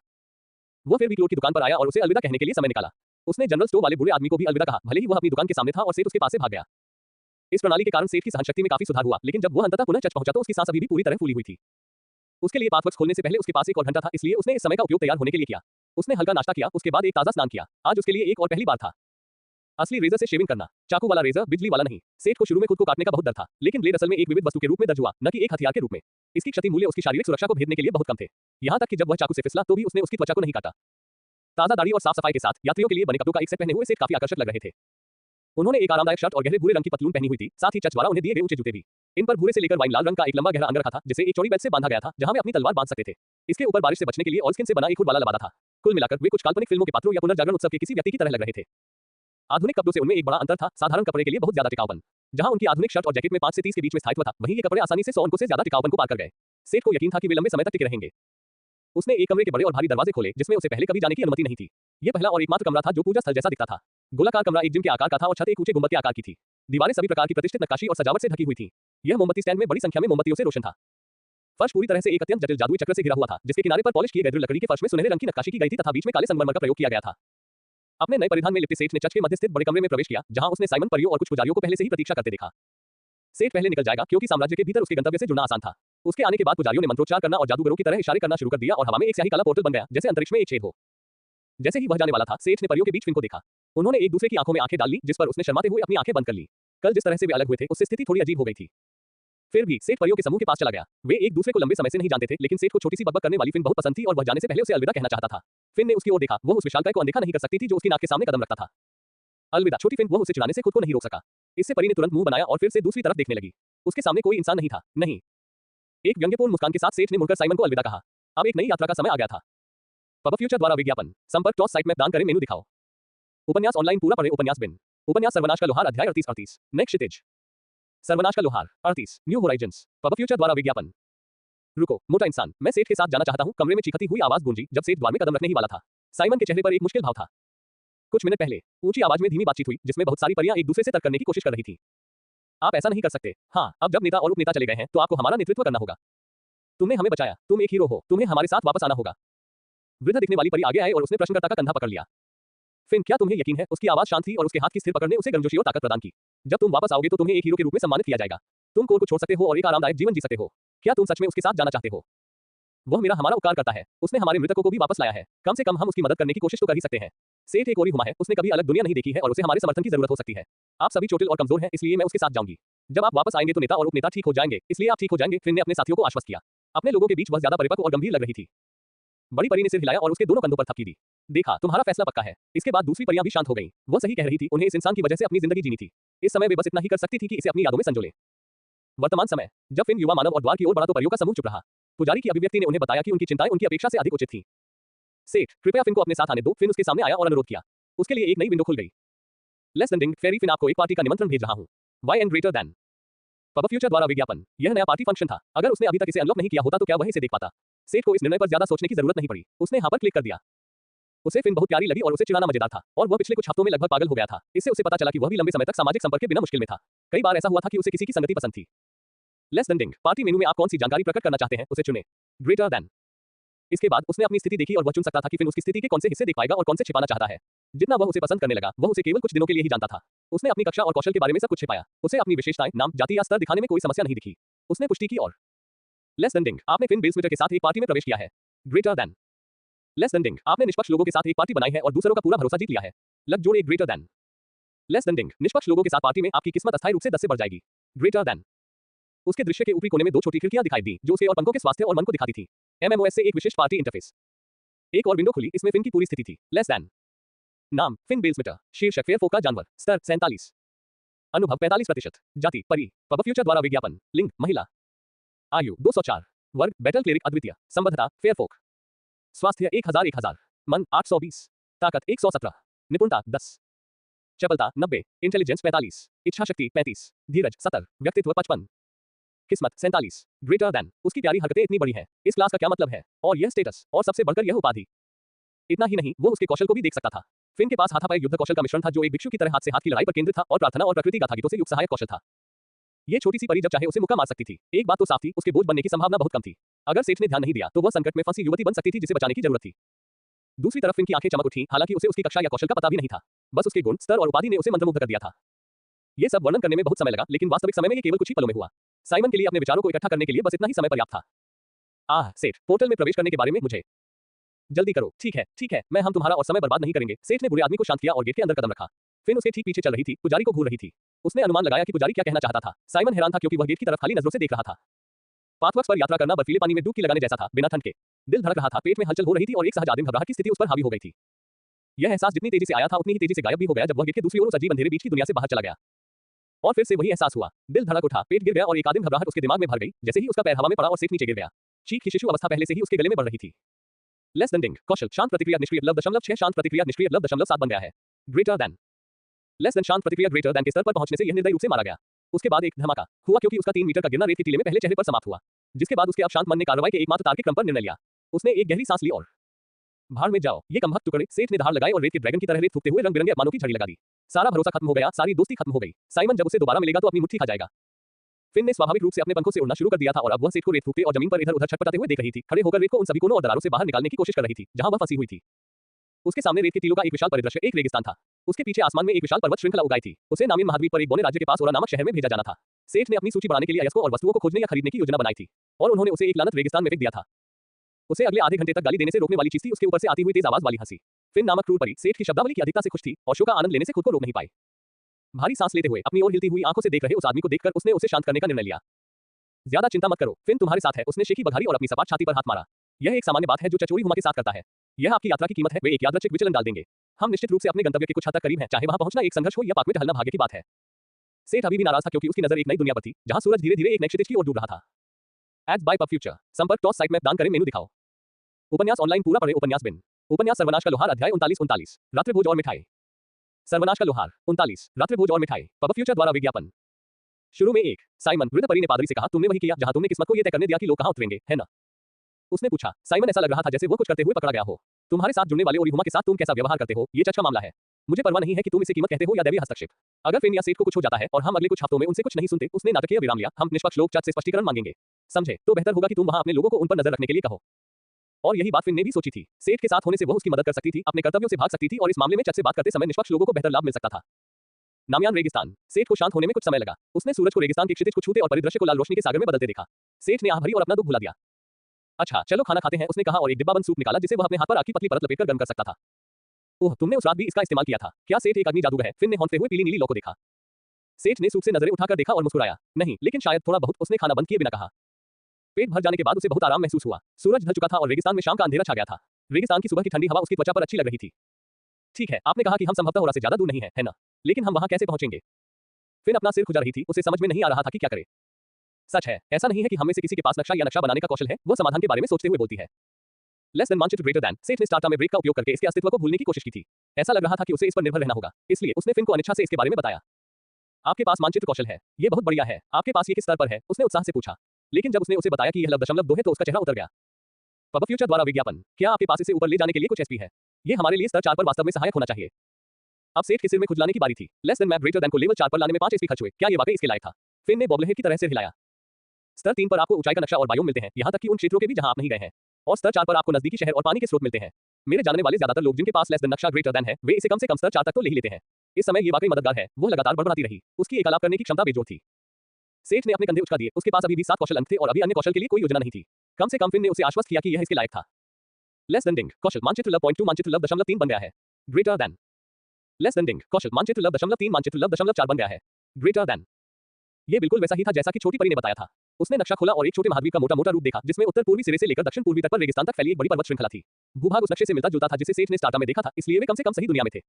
वो फिर भी क्लोथ की दुकान पर आया और उसे अलविदा कहने के लिए समय निकाला। उसने जनरल स्टोर वाले बूढ़े आदमी को भी अलविदा कहा, भले ही वह अपनी दुकान के सामने था और सेठ उसके पास से भाग गया। इस प्रणाली के कारण सेठ की सहनशक्ति में काफी सुधार हुआ, लेकिन जब वह अंततः पुनः चर्च पहुंचा तो उसकी सांस अभी भी पूरी तरह फूली हुई थी। उसके लिए पासवर्ड खोलने से पहले उसके पास एक और घंटा था, इसलिए उसने इस समय का उपयोग तैयार होने के लिए किया। उसने हल्का नाश्ता किया, उसके बाद एक ताजा स्नान किया। आज उसके लिए एक और पहली बार था। असली रेजर से शेविंग करना। चाकू वाला रेजर, बिजली वाला नहीं। सेठ को शुरू में खुद को काटने का बहुत डर था, लेकिन ब्लेड असल में एक विविध वस्तु के रूप में दर्ज हुआ, न कि एक हथियार के रूप में। इसकी क्षति मूल्य उसकी शारीरिक सुरक्षा को भेदने के लिए बहुत कम थे। यहाँ तक कि जब वह चाकू से फिसला तो भी उसने उसकी त्वचा को नहीं काटा। ताजा दाढ़ी और साफ सफाई के साथ यात्रियों के लिए बने कपड़ों का एक सेट पहने हुए सेठ काफी आकर्षक लग रहे थे। उन्होंने एक आरामदायक शर्ट और गहरे भूरे रंग की पतलून पहनी हुई थी, साथ ही चर्च द्वारा उन्हें दिए गए ऊंचे जूते भी। इन पर भूरे से लेकर वाइन लाल रंग का एक लंबा गहरा अंग रखा था, जिसे एक चौड़ी बेल्ट से बांधा गया था, जहां वे अपनी तलवार बांध सकते थे। इसके ऊपर बारिश से बचने के लिए ऑलस्किन से बना एक हुड वाला लबादा था। कुल मिलाकर वे कुछ काल्पनिक फिल्मों के पात्रों या पुनर्जागरण उत्सव के किसी व्यक्ति की तरह लग रहे थे। आधुनिक कपड़ों से उनमें एक बड़ा अंतर था, साधारण कपड़े के लिए बहुत ज्यादा टिकाऊपन। जहां उनकी आधुनिक शर्ट और जैकेट में 5 से 30 के बीच में स्थायित्व था, वहीं ये कपड़े आसानी से 100 अंकों से ज्यादा टिकाऊपन को पार कर गए। सेठ को यकीन था कि वे लंबे समय तक टिके रहेंगे। उसने एक कमरे के बड़े और भारी दरवाजे खोले, जिसमें उसे पहले कभी जाने की अनुमति नहीं थी। यह पहला और एकमात्र कमरा था जो पूजा स्थल जैसा दिखता था। गोलाकार कमरा एक जिम के आकार का था और छत एक ऊंचे गुंबद के आकार की थी। दीवारें सभी प्रकार की प्रतिष्ठित नक्काशी और सजावट से ढकी हुई थी। यह मोमबत्ती स्टैंड में बड़ी संख्या में मोमबत्तियों से रोशन था। फर्श पूरी तरह से एक अत्यंत जटिल जादुई चक्र से घिरा हुआ था, जिसके किनारे पर पॉलिश किए गए दृढ़ लकड़ी के फर्श में सुनहरे रंग की नक्काशी की गई थी तथा बीच में काले संगमरमर का प्रयोग किया गया था। अपने नए परिधान में लिपटे सेठ ने चर्च के मध्य स्थित बड़े कमरे में प्रवेश किया, जहां उसने साइमन परियों और कुछ पुजारियों को पहले से ही प्रतीक्षा करते देखा। सेठ पहले निकल जाएगा क्योंकि साम्राज्य के भीतर उसके गंतव्य से जुड़ना आसान था। उसके आने के बाद पुजारियों ने मंत्रोच्चार करना और जादूगरों की तरह इशारे करना शुरू कर दिया और हवा में एक स्याही काला पोर्टल बन गया, जैसे अंतरिक्ष में एक छेद हो। जैसे ही वह जाने वाला था, सेठ ने परियों के बीच फिन को देखा। उन्होंने एक दूसरे की आंखों में आंखें डाल ली, जिस पर उसने शर्माते हुए अपनी आंखें बंद कर ली। कल जिस तरह से वे अलग हुए थे, उससे स्थिति थोड़ी अजीब हो गई थी। फिर भी सेठ परियों के समूह के पास चला गया। वे एक दूसरे को लंबे समय से नहीं जानते थे, लेकिन सेठ को छोटी सी बकबक करने वाली फिन बहुत पसंद थी और वह जाने से पहले उसे अलविदा कहना चाहता था। फिन ने उसकी ओर देखा, वह उस विशालकाय को अनदेखा नहीं कर सकती थी जो उसकी नाक के सामने कदम रखता था। अलविदा छोटी फिन, वह उसे चिढ़ाने से खुद को नहीं रोक सका। इससे परी ने तुरंत मुंह बनाया और फिर से दूसरी तरफ देखने लगी। उसके सामने कोई इंसान नहीं था। नहीं। एक व्यंग्यपूर्ण मुस्कान के साथ सेठ ने मुड़कर साइमन को अलविदा कहा। अब एक नई यात्रा का समय आ गया था। पब फ्यूचर द्वारा विज्ञापन। संपर्क टॉस साइट में दान करें, मेनू दिखाओ। उपन्यास ऑनलाइन पूरा पढ़ें। उपन्यास बिन। उपन्यास सर्वनाश का लोहार अध्याय 38 नेक्स्ट क्षितिज। सर्वनाश का लोहार 38 न्यू होराइजन्स। पब फ्यूचर द्वारा विज्ञापन। रुको मोटा इंसान, मैं सेठ के साथ जाना चाहता हूं। कमरे में चीखती हुई आवाज गूंजी जब सेठ द्वार में कदम रखने ही वाला था। साइमन के चेहरे पर एक मुश्किल भाव था। कुछ मिनट पहले ऊंची आवाज में धीमी बातचीत हुई, जिसमें बहुत सारी परियां एक दूसरे से तर्क करने की कोशिश कर रही थी। आप ऐसा नहीं कर सकते। हाँ, अब जब नेता और उपनेता चले गए हैं, तो आपको हमारा नेतृत्व करना होगा। तुमने हमें बचाया, तुम एक हीरो हो, तुम्हें हमारे साथ वापस आना होगा। वृद्ध दिखने वाली परी आगे आए और उसने प्रश्नकर्ता का कंधा पकड़ लिया। फिन, क्या तुम्हें यकीन है? उसकी आवाज शांत थी और उसके हाथ की स्थिर पकड़ ने उसे गर्मजोशी और ताकत प्रदान की। जब तुम वापस आओगे तो तुम्हें एक हीरो के रूप में सम्मानित किया जाएगा। तुम कोर को छोड़ सकते हो और एक आरामदायक जीवन जी सकते हो। क्या तुम सच में उसके साथ जाना चाहते हो? वह मेरा हमारा उपकार करता है। उसने हमारे मृतकों को भी वापस लाया है। कम से कम हम उसकी मदद करने की कोशिश तो कर ही सकते हैं। सेठ एक ओरी हुआ है, उसने कभी अलग दुनिया नहीं देखी है और उसे हमारे समर्थन की जरूरत हो सकती है। आप सभी चोटिल और कमजोर हैं, इसलिए मैं उसके साथ जाऊंगी। जब आप वापस आएंगे तो नेता और उपनेता ठीक हो जाएंगे, इसलिए आप ठीक हो जाएंगे। फिन ने अपने साथियों को आश्वस्त किया। अपने लोगों के बीच वह ज्यादा परिपक्व और गंभीर लग रही थी। बड़ी परी ने सिर हिलाया और उसके दोनों कंधों पर थपकी दी। देखा, तुम्हारा फैसला पक्का है। इसके बाद दूसरी परियां भी शांत हो गईं। वह सही कह रही थी, उन्हें इस इंसान की वजह से अपनी जिंदगी जीनी थी। इस समय वे बस इतना ही कर सकती थी कि इसे अपनी यादों में संजो ले। वर्तमान समय। जब फिन युवा मानव और द्वार की ओर बढ़ा तो परियों का समूह चुप रहा। पुजारी की अभिव्यक्ति ने उन्हें बताया कि उनकी चिंताएं उनकी अपेक्षा से अधिक उचित थीं। सेठ, कृपया फिन को अपने साथ आने दो। फिन उसके सामने आया और अनुरोध किया। उसके लिए एक नई विंडो खुल गई। लेस देन डिंग फेरी, फिन आपको एक पार्टी का निमंत्रण भेज रहा हूं। Y and greater than. Pubfuture द्वारा विज्ञापन। यह नया पार्टी फंक्शन था। अगर उसने अभी तक इसे अनलॉक नहीं किया होता तो क्या वह इसे देख पाता? सेठ को इस निर्णय पर ज्यादा सोचने की जरूरत नहीं पड़ी। उसने हाँ पर क्लिक कर दिया। उसे फिन बहुत प्यारी लगी और उसे चिढ़ाना मजेदार था और वह पिछले कुछ हफ्तों में लगभग पागल हो गया था। इससे उसे पता चला कि वह भी लंबे समय तक सामाजिक संपर्क के बिना मुश्किल में था। कई बार ऐसा हुआ था कि उसे किसी की संगति पसंद थी। लेस देन डिंग पार्टी मेनू में आप कौन सी जानकारी प्रकट करना चाहते हैं, उसे चुनें। Greater than. इसके बाद उसने अपनी स्थिति देखी और वह चुन सकता था कि फिन उसकी स्थिति के कौन से हिस्से देख पाएगा और कौन से छिपाना चाहता है। जितना वह उसे पसंद करने लगा, वह उसे केवल कुछ दिनों के लिए ही जानता था। उसने अपनी कक्षा और कौशल के बारे में सब कुछ छिपाया। उसे अपनी विशेषताएं, नाम, जाति या स्तर दिखाने में कोई समस्या नहीं दिखी। उसने पुष्टि की और लेस देन डिंग, आपने फिन बेल्समीटर के साथ एक पार्टी में प्रवेश किया है। Greater than. लेस देन डिंग, आपने निष्पक्ष लोगों के साथ एक पार्टी बनाई है और दूसरों का पूरा भरोसा जीत लिया है। लग जोड़ एक ग्रेटर देन। लेस देन डिंग, निष्पक्ष लोगों के साथ पार्टी में आपकी किस्मत अस्थायी रूप से 10 से बढ़ जाएगी। Greater than. उसके दृश्य के ऊपरी कोने में 2 छोटी खिड़कियां दिखाई दी, जो उसे और पंखों के स्वास्थ्य और मन को दिखाती थी। MMOS से एक विशिष्ट पार्टी इंटरफेस। एक और विंडो खुली, इसमें फिन की पूरी स्थिति थी। Less than. नाम, फिन बेल्समीटर। शीर्षक, फेयरफोक का जानवर। स्तर, 47। अनुभव, 45%। जाति, परी। पब फ्यूचर द्वारा विज्ञापन। लिंग, महिला। आयु 204, वर्ग बैटल क्लेरिक अद्वितीय, संबद्धता फेयर फोक, स्वास्थ्य 1000, मन 820, ताकत 117, निपुणता 10, चपलता 90, इंटेलिजेंस 45, इच्छा शक्ति 35, धीरज 70, व्यक्तित्व 55, किस्मत 47, ग्रेटर देन। उसकी प्यारी हरकतें इतनी बड़ी हैं, इस क्लास का क्या मतलब है, और यह स्टेटस, और सबसे बढ़कर यह उपाधि। इतना ही नहीं, वो उसके कौशल को भी देख सकता था। फिन के पास हाथापाई युद्ध कौशल का मिश्रण था, जो एक भिक्षु की तरह हाथ से हाथ की लड़ाई पर केंद्रित था और प्रार्थना और प्रकृति गाथा गीतों से युक्त सहायक कौशल था। ये छोटी सी परी जब चाहे उसे मुक्का मार सकती थी। एक बात तो साफ थी, उसके बोझ बनने की संभावना बहुत कम थी। अगर सेठ ने ध्यान नहीं दिया तो वह संकट में फंसी युवती बन सकती थी जिसे बचाने की जरूरत थी। दूसरी तरफ फिन की आंखें चमक उठी, हालांकि उसे उसकी कक्षा या कौशल का पता भी नहीं था। बस उसके गुण, स्तर और उपाधि ने उसे मंत्रमुग्ध कर दिया था। ये सब वर्णन करने में बहुत समय लगा, लेकिन वास्तविक समय में ये केवल कुछ ही पलों में हुआ। साइमन के लिए अपने विचारों को इकट्ठा करने के लिए बस इतना ही समय पर्याप्त था। आह सेठ, पोर्टल में प्रवेश करने के बारे में मुझे जल्दी करो। ठीक है, हम तुम्हारा और समय बर्बाद नहीं करेंगे। सेठ ने बुरे आदमी को शांत किया और गेट के अंदर कदम रखा। फिन उसके ठीक पीछे चल रही थी, पुजारी को घूर रही थी। उसने अनुमान लगाया कि पुजारी क्या कहना चाहता था। साइमन हैरान था क्योंकि वह गेट की तरफ खाली नजरों से देख रहा था। पाथवर्क्स पर यात्रा करना बर्फीले पानी में डुबकी लगाने जैसा था, बिना ठंड के। दिल धड़क रहा था, पेट में हलचल हो रही थी और एक सहज आदिम घबराहट की स्थिति उस पर हावी हो गई थी। यह एहसास जितनी तेजी से आया था उतनी ही तेजी से गायब भी हो गया जब वह गेट के दूसरी ओर उस अजीब अंधेरे बीच की दुनिया से बाहर चला गया। और फिर से वही एहसास हुआ। दिल धड़क उठा, पेट गिर गया और एक आदिम घबराहट उसके दिमाग में भर गई, जैसे ही उसका पैर हवा में पड़ा और सेठ नीचे गिर गया। चीख की शिशु अवस्था पहले से ही उसके गले में बढ़ रही थी। लेस देन डिंग, कौशल शांत प्रतिक्रिया निष्क्रिय .6 शांत प्रतिक्रिया निष्क्रिय .7 बन गया है। ग्रेटर देन, लेस देन शांत प्रतिक्रिया ग्रेटर देन के स्तर पर पहुंचने से यह निर्दयी रूप से मारा गया। उसके बाद एक धमाका हुआ क्योंकि उसका 3 मीटर का गिरना रेत के टीले में पहले चेहरे पर समाप्त हुआ, जिसके बाद उसके अब शांत मन ने कार्रवाई के एकमात्र तार्किक क्रम पर निर्णय लिया। उसने एक गहरी सांस ली और भाड़ में जाओ, ये कमबख्त टुकड़े। सेठ ने धार लगाए और रेत के ड्रैगन की तरह रेत थूकते हुए रंग बिरंगे अपमानों की झड़ी लगा दी। सारा भरोसा खत्म हो गया, सारी दोस्ती खत्म हो गई। साइमन जब उसे दोबारा मिलेगा तो अपनी मुट्ठी खा जाएगा। फिन ने स्वाभाविक रूप से अपने पंखों से उड़ना शुरू कर दिया था और अब वह सेठ को रेत थूकते और जमीन पर इधर-उधर छटपटाते हुए देख रही थी, खड़े होकर रेत को उन सभी कोनों और दरारों से बाहर निकालने की कोशिश कर रही थी, जहां वह फंसी हुई थी। उसके सामने रेत के टीलों का एक विशाल परिदृश्य, एक रेगिस्तान था। उसके पीछे आसमान में एक विशाल पर्वत श्रृंखला उगाई थी। उसे नामिन महाद्वीप पर एक बौने राज्य के पास ओरा नामक शहर में भेजा जाना था। सेठ ने अपनी सूची बढ़ाने के लिए अयस्कों और वस्तुओं को खोजने या खरीदने की योजना बनाई थी, और उन्होंने उसे एक लानत रेगिस्तान में फेंक दिया था। उसे अगले आधे घंटे तक गाली देने से रोकने वाली चीज थी उसके ऊपर से आती हुई तेज आवाज वाली हंसी। फिन नामक क्रूर परी सेठ की शब्दावली की अधिकता से खुश थी और शो का आनंद लेने से खुद को रोक नहीं पाई। भारी सांस लेते हुए अपनी ओर हिलती हुई आंखों से देख रहे उस आदमी को देखकर उसने उसे शांत करने का निर्णय लिया। ज्यादा चिंता मत करो, फिन तुम्हारे साथ है। उसने शेखी बघारी और अपनी सपाट छाती पर हाथ मारा। यह एक सामान्य बात है जो चचोरी हुमा के साथ करता है। यह आपकी यात्रा की कीमत है। वे एक यादृच्छिक विचलन डाल देंगे। हम निश्चित रूप से अपने गंतव्य के कुछ हद तक करीब हैं, चाहे वहां पहुंचना एक संघर्ष हो या पाक में ढलना भाग्य की बात है। सेठ अभी भी नाराज था क्योंकि उसकी नजर एक नई दुनिया पर थी, जहां सूरज धीरे-धीरे एक नए क्षितिज की ओर डूब रहा था। एड्स बाय पब फ्यूचर, संपर्क टॉस साइट में दान करें, मेनू दिखाओ। उपन्यास ऑनलाइन पूरा पढ़े। उपन्यास बिन, उपन्यास सर्वनाश का लोहार, अध्याय 39 रात्रिभोज और मिठाई। सर्वनाश का लोहार 39 रात्रिभोज और मिठाई। पब फ्यूचर द्वारा विज्ञापन। शुरू में एक साइमन, वृद्ध परी ने पादरी से कहा, तुमने वही किया जहां तुमने किस्मत को यह तय करने दिया कि लोग कहां उतरेंगे, है ना? उसने पूछा। साइमन ऐसा लग रहा था जैसे वो कुछ करते हुए पकड़ा गया हो। तुम्हारे साथ जुड़ने वाले ओरिहुमा के साथ तुम कैसा व्यवहार करते हो, ये चर्चा मामला है। मुझे परवाह नहीं है कि तुम इसे कीमत कहते हो या दैवीय हस्तक्षेप। अगर फिन या सेठ को कुछ हो जाता है और हम अगले कुछ हफ्तों में उनसे कुछ नहीं सुनते, उसने नाटकीय विराम लिया, हम निष्पक्ष लोग चर्चा से स्पष्टीकरण मांगेंगे। समझे? तो बेहतर होगा कि तुम वहां अपने लोगों को उन पर नजर रखने के लिए कहो। और यही बात फिन ने भी सोची थी। सेठ के साथ होने से वह उसकी मदद कर सकती थी, अपने कर्तव्यों से भाग सकती थी और इस मामले में चर्चा से बात करते समय निष्पक्ष लोगों को बेहतर लाभ मिल सकता था। नामयान रेगिस्तान। सेठ को शांत होने में कुछ समय लगा। उसने सूरज को रेगिस्तान के क्षितिज को छूते और परिदृश्य को लाल रोशनी के सागर में बदलते देखा। सेठ ने आह भरी और अपना दुख भुला दिया। अच्छा चलो खाना खाते हैं, उसने कहा और एक डिब्बा बंद सूप निकाला जिसे वह अपने हाथ पर आग की पतली परत लपेटकर गर्म कर सकता था। ओह, तुमने उस रात भी इसका इस्तेमाल किया था। क्या सेठ एक अग्नि जादूगर है? फिन ने हौंकते हुए पीली नीली लौ को देखा। सेठ ने सूप से नजरें उठाकर देखा और मुस्कुराया। नहीं, लेकिन शायद थोड़ा बहुत, उसने खाना बंद किए बिना कहा। पेट भर जाने के बाद उसे बहुत आराम महसूस हुआ। सूरज ढल चुका था और रेगिस्तान में शाम का अंधेरा छा गया था। रेगिस्तान की सुबह की ठंडी हवा उसकी त्वचा पर अच्छी लग रही थी। ठीक है, आपने कहा कि हम संभवतः ओरा से ज्यादा दूर नहीं है ना? लेकिन हम वहां कैसे पहुंचेंगे? फिन अपना सिर खुजा रही थी, उसे समझ में नहीं आ रहा था कि क्या करे। सच है, ऐसा नहीं है कि हम में से किसी के पास नक्शा या नक्शा बनाने का कौशल है, वो समाधान के बारे में सोचते हुए बोलती है। लेस देन मानचित्र ग्रेटर देन। सेठ ने स्टार्टा में ब्रेक का उपयोग करके इसके अस्तित्व को भूलने की कोशिश की थी। ऐसा लग रहा था कि उसे इस पर निर्भर रहना होगा, इसलिए उसने फिन को अनिच्छा से इसके बारे में बताया। आपके पास मानचित्र कौशल है, ये बहुत बढ़िया है। आपके पास ये किस स्तर पर है? उसने उत्साह से पूछा। लेकिन जब उसने उसे बताया कि यह .2 है तो उसका चेहरा उतर गया। पब फ्यूचर द्वारा विज्ञापन। क्या आपके पास इसे ऊपर ले जाने के लिए कुछ एसपी है? ये हमारे लिए स्तर 4 पर वास्तव में सहायक होना चाहिए। अब सेठ के सिर में खुजलाने की बारी थी। Less than map greater than को लेवल 4 पर लाने में 5 एसपी खर्च हुए। क्या ये वाकई इसके लायक था? फिन ने बॉब्लहेड की तरह सिर हिलाया। स्तर 3 पर आपको ऊंचाई का नक्शा और बायोम मिलते हैं, यहां तक कि उन क्षेत्रों के भी जहां आप नहीं गए हैं। और स्तर 4 पर आपको नजदीकी शहर और पानी के स्रोत मिलते हैं। मेरे जानने वाले ज्यादातर लोग जिनके पास लेस देन नक्शा ग्रेटर देन है, वे इसे कम से कम स्तर 4 तक तो ले ही लेते हैं। इस समय ये वाकई मददगार है। वो लगातार बढ़ाती रही। उसकी एक आलाप करने की क्षमता बेजोड़ थी। सेठ ने अपने कंधे उचका दिए। उसके पास अभी भी 7 कौशल अंक थे और अभी अन्य कौशल के लिए कोई योजना नहीं थी। कम से कम फिन ने उसे आश्वस्त किया कि यह इसके लायक था। लेस देन डिंग, कौशल मानचित्र .2 मानचित्र .3 बन गया है। Greater than. लेस देन डिंग, कौशल मानचित्र .3 मानचित्र .4 बन गया है। Greater than. ये बिल्कुल वैसा ही था जैसा कि छोटी परी ने बताया था। उसने नक्शा खोला और एक छोटे महाद्वीप का मोटा-मोटा रूप देखा, जिसमें उत्तर पूर्वी सिरे से लेकर दक्षिण पूर्वी तट पर रेगिस्तान तक फैली एक बड़ी पर्वत श्रृंखला थी। भूभाग उस नक्शे से मिलता-जुलता था जिसे सेठ ने स्टार्टा में देखा था, इसलिए वे कम से कम सही दुनिया में थे।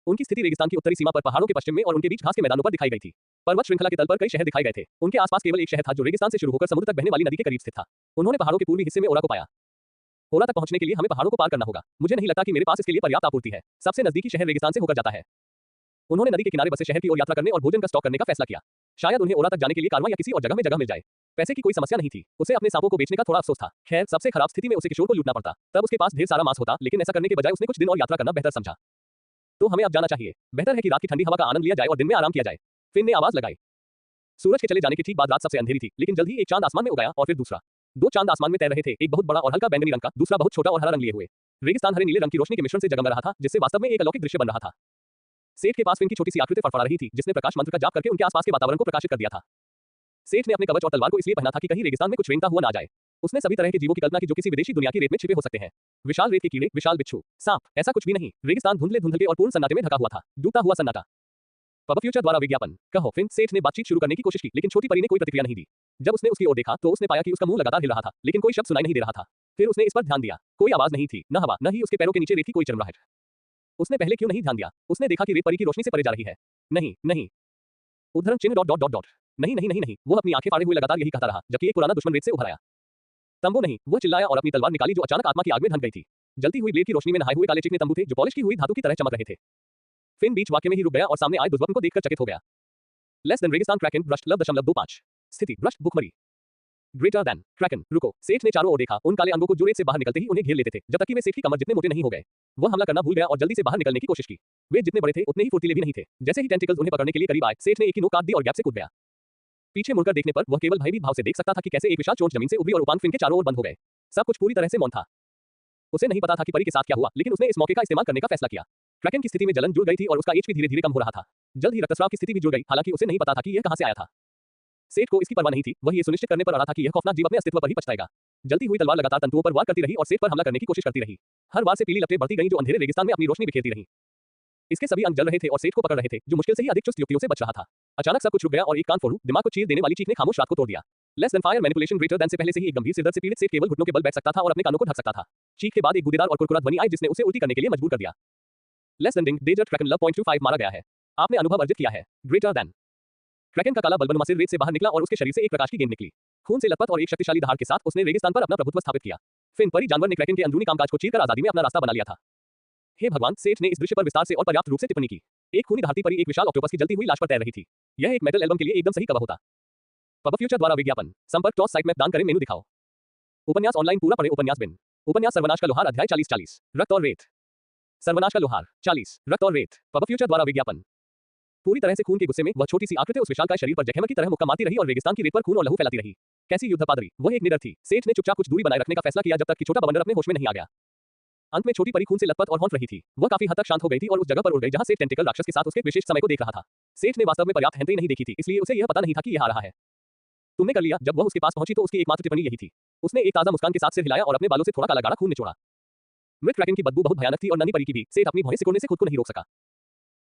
उनकी स्थिति रेगिस्तान की उत्तरी सीमा पर पहाड़ों के पश्चिम में और उनके बीच घास के मैदानों पर दिखाई गई थी। पर्वत श्रृंखला के तल पर कई शहर दिखाए गए थे। उनके आसपास केवल एक शहर था जो रेगिस्तान से शुरू होकर समुद्र तक बहने वाली नदी के करीब स्थित था। उन्होंने पहाड़ों के पूर्वी हिस्से में ओरा को पाया। ओरा तक पहुंचने के लिए हमें पहाड़ों को पार करना होगा। मुझे नहीं लगता कि मेरे पास इसके लिए पर्याप्त आपूर्ति है। सबसे नजदीकी शहर रेगिस्तान से होकर जाता है। उन्होंने नदी के किनारे बसे शहर की ओर यात्रा करने और भोजन का स्टॉक करने का फैसला किया। शायद उन्हें ओरा तक जाने के लिए कारवां या किसी और जगह में जगह मिल जाए। पैसे की कोई समस्या नहीं थी। उसे अपने सांपों को बेचने का थोड़ा अफसोस था। खैर, सबसे खराब स्थिति में उसे किशोर को लूटना पड़ता। तब उसके पास ढेर सारा मांस होता, लेकिन ऐसा करने के बजाय उसने कुछ दिन और यात्रा करना बेहतर समझा। तो हमें अब जाना चाहिए। बेहतर है कि रात की ठंडी हवा का आनंद लिया जाए और दिन में आराम किया जाए। फिन ने आवाज लगाई। सूरज के चले जाने के ठीक बाद रात सबसे अंधेरी थी, लेकिन जल्द ही एक चांद आसमान में उगाया और फिर दूसरा। दो चांद आसमान में तैर रहे थे, एक बहुत बड़ा और हल्का बैंगनी रंग का, दूसरा बहुत छोटा और हरा रंग लिए हुए। रेगिस्तान हरे नीले रंग की रोशनी के मिश्रण से जगमगा रहा था, जिससे वास्तव में एक अलौकिक दृश्य बन रहा था। सेठ के पास फिन की छोटी सी आकृति फड़फड़ा रही थी, जिसने प्रकाश मंत्र का जाप करके उनके आसपास के वातावरण को प्रकाशित कर दिया था। सेठ ने अपने कवच और तलवार को इसलिए पहना था कि कहीं रेगिस्तान में कुछ रेंगता हुआ ना जाए। उसने सभी तरह के जीवों की कल्पना की जो किसी विदेशी दुनिया की रेत में छिपे हो सकते हैं। विशाल रेत के कीड़े, विशाल बिच्छू, सांप, ऐसा कुछ भी नहीं। रेगिस्तान धुंधले और पूर्ण सन्नाटे में ढका हुआ था, डूबता हुआ सन्नाटा। पब फ्यूचर द्वारा विज्ञापन। कहो फिन। सेठ ने बातचीत शुरू करने की कोशिश की, लेकिन छोटी परी ने कोई प्रतिक्रिया नहीं दी। जब उसने उसकी ओर देखा तो उसने पाया कि उसका मुंह लगातार हिल रहा था, लेकिन कोई शब्द सुनाई नहीं दे रहा था। फिर उसने इस पर ध्यान दिया। कोई आवाज नहीं थी, न हवा, न ही उसके पैरों के नीचे रेत की कोई चरमराहट। उसने पहले क्यों नहीं ध्यान दिया? उसने देखा कि रेत परी की रोशनी से परे जा रही है। नहीं, नहीं। उद्धरण चिन्ह डॉट डॉट डॉट डॉट। नहीं नहीं नहीं नहीं। वो अपनी आंखें फाड़े हुए लगातार यही कहता रहा, जबकि एक पुराना दुश्मन रेत से उभर आया। तंबू नहीं। वह चिल्लाया और अपनी तलवार निकाली जो अचानक आत्मा की आग में ढल गई थी। जलती हुई ब्लेड की रोशनी में नहाए हुए काले चिकने तंबू थे जो पॉलिश की हुई धातु की तरह चमक रहे थे। फिन बीच वाक्य में ही रुक गया और सामने आए दुर्वप्न को देखकर चकित हो गया। लेस देन रेगिस्तान क्रैकन ब्रस्ट लव.25। स्थिति ब्रस्ट भूखमरी। Greater than Kraken. रुको। सेठ ने चारों ओर देखा। उन काले अंगों को जो रेत से बाहर निकलते ही उन्हें घेर लेते थे, जब तक कि वे सेठ की कमर जितने मोटे नहीं हो गए। वह हमला करना भूल गया और जल्दी से बाहर निकलने की कोशिश की। वे जितने बड़े थे उतने ही फुर्तीले भी नहीं थे। जैसे ही टेंटिकल्स उन्हें पकड़ने के लिए करीब आए, सेठ ने एक ही नोक काट दी और गैप से कूद गया। पीछे मुड़कर देखने पर वह केवल भयभीत भाव से देख सकता था कि कैसे एक विशाल चोंच जमीन से उभरी और उपांग फिन के चारों ओर बंद हो गए। सब कुछ पूरी तरह से मौन था। उसे नहीं पता था कि परी के साथ क्या हुआ, लेकिन उसने इस मौके का इस्तेमाल करने का फैसला किया। क्रैकन की स्थिति में जलन जुड़ गई थी और उसका एचपी धीरे-धीरे कम हो रहा था। जल्द ही रक्तस्राव की स्थिति भी जुड़ गई, हालांकि उसे नहीं पता था कि यह कहां से आया था। सेठ को इसकी परवाह नहीं थी। वह ये सुनिश्चित करने पर अड़ा था कि यह खौफनाक जीव अपने अस्तित्व पर ही पछताएगा। जलती हुई तलवार लगातार तंतुओं पर वार करती रही और सेठ पर हमला करने की कोशिश करती रही। हर वार से पीली लपटें बढ़ती गईं जो अंधेरे रेगिस्तान में अपनी रोशनी बिखेरती रहीं। इसके सभी अंग जल रहे थे और सेठ को पकड़ रहे थे, जो मुश्किल से ही अधिक चुस्त युक्तियों से बच रहा था। अचानक सब कुछ रुक गया और एक कान फोड़ू, दिमाग को चीर देने वाली चीख ने खामोश रात को तोड़ दिया। Less than fire manipulation greater than से पहले से ही एक गंभीर सिरदर्द से पीड़ित सेठ केवल घुटनों के बल बैठ सकता था और अपने कानों को ढक सकता था। चीख के बाद एक गुदेदार और कुरकुरा ध्वनि आई जिसने उसे उल्टी करने के लिए मजबूर कर दिया। लेस देन डिंग डेजर्ट क्रैकन लव.25 मारा गया है। आपने अनुभव अर्जित किया है। Greater than. क्रैकन का काला बलबनुमा सिर रेत से बाहर निकला और उसके शरीर से एक प्रकाश की गेंद निकली। खून से लथपथ और एक शक्तिशाली दहाड़ के साथ उसने रेगिस्तान पर अपना प्रभुत्व स्थापित किया। फिन परी जानवर ने क्रैकन के अंदरूनी कामकाज को चीरकर आजादी में अपना रास्ता बना लिया था। हे भगवान, सेठ ने इस दृश्य पर विस्तार से और पर्याप्त रूप से टिप्पणी की। एक खूनी दहाड़ती परी एक विशाल ऑक्टोपस की जलती हुई लाश पर तैर रही थी। यह एक मेटल एल्बम के लिए एकदम सही कवर होता। पब फ्यूचर द्वारा विज्ञापन। संपर्क टॉस साइट में दान करें, मेनू दिखाओ। उपन्यास ऑनलाइन पूरा पढ़े। उपन्यास बिन। उपन्यास सर्वनाश का लोहार अध्याय 40 रक्त और रेत। सर्वनाश का लोहार 40 रक्त और रेत। पब फ्यूचर द्वारा विज्ञापन। पूरी तरह से खून के गुस्से में वह छोटी सी आकृति उस विशालकाय शरीर पर जखम की तरह मुक्का मारती रही और रेगिस्तान की रेत पर खून और लहू फैलाती रही। कैसी युद्ध पादरी। वह एक निडर थी। सेठ ने चुपचाप कुछ दूरी बनाए रखने का फैसला किया जब तक कि छोटा बवंडर अपने होश में नहीं आ गया। अंत में छोटी परी खून से लथपथ और हौंट रही थी। वह काफी हद तक शांत हो गई थी और उस जगह पर उड़ गई जहां सेठ टेंटिकल राक्षस के साथ उसके विशेष समय को देख रहा था। सेठ ने वास्तव में पर्याप्त हिम्मत नहीं देखी थी, इसलिए उसे यह पता नहीं था कि यह आ रहा है। तुमने कर लिया। जब वह उसके पास पहुंची तो उसकी एकमात्र टिप्पणी यही थी। उसने एक ताजा मुस्कान के साथ सिर हिलाया और अपने बालों से थोड़ा काला गाढ़ा खून निचोड़ा। मृत क्रैकन की बदबू बहुत भयानक थी और नन्ही परी की भी। सेठ अपनी भौहें सिकोड़ने से खुद को नहीं रोक सका।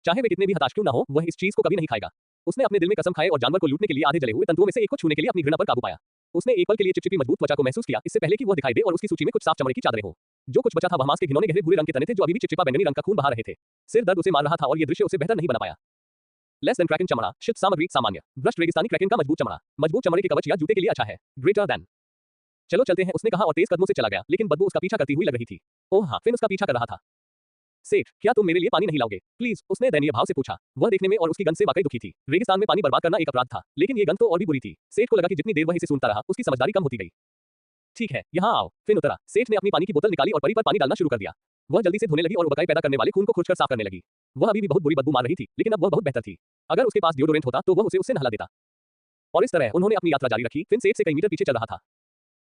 चाहे वे कितने भी हताश क्यों न हो, वह इस चीज को कभी नहीं खाएगा। उसने अपने दिल में कसम खाए और जानवर को लूटने के लिए आधे जले हुए तंतुओं में से एक को छूने के लिए अपनी घृणा पर काबू पाया। उसने एक पल के लिए चिपचिपी मजबूत त्वचा को महसूस किया, इससे पहले कि वह दिखाई दे और उसकी सूची में कुछ साफ चमड़े की चादरें हो। जो कुछ बचा था वह मांस के घिनौने गहरे भूरे रंग के तने थे जो अभी भी चिपचिपा बैंगनी रंग का खून बहा रहे थे। सिर दर्द उसे मार रहा था और यह दृश्य उसे बेहतर नहीं बना पाया। लेस देन क्रैकन चमड़ा। शिल्प सामग्री सामान्य। ब्रस्ट रेगिस्तानी क्रैकन का मजबूत चमड़ा। मजबूत चमड़े के कवच या जूते के लिए अच्छा है। Greater than. चलो चलते हैं, उसने कहा और तेज कदमों से चला गया, लेकिन बदबू उसका पीछा करती हुई लग रही थी। ओह हाँ, फिन उसका पीछा कर रहा था। सेठ, क्या तुम मेरे लिए पानी नहीं लाओगे प्लीज? उसने दयनीय भाव से पूछा। वह देखने में और उसकी गंध से वाकई दुखी थी। रेगिस्तान में पानी बर्बाद करना एक अपराध था, लेकिन ये गंध तो और भी बुरी थी। सेठ को लगा कि जितनी देर वह इसे सुनता रहा, उसकी समझदारी कम होती गई। ठीक है, यहाँ आओ। फिन उतरा। सेठ ने अपनी पानी की बोतल निकाली और परी पर पानी डालना शुरू कर दिया। वह जल्दी से धोने लगी और उबकाई पैदा करने वाले खून को खुरचकर साफ करने लगी। वह अभी भी बहुत बुरी बदबू मार रही थी, लेकिन अब वह बहुत बेहतर थी। अगर उसके पास डिओडोरेंट होता तो वह उसे उससे नहला देता। और इस तरह उन्होंने अपनी यात्रा जारी रखी। फिन सेठ से कई मीटर पीछे चल रहा था।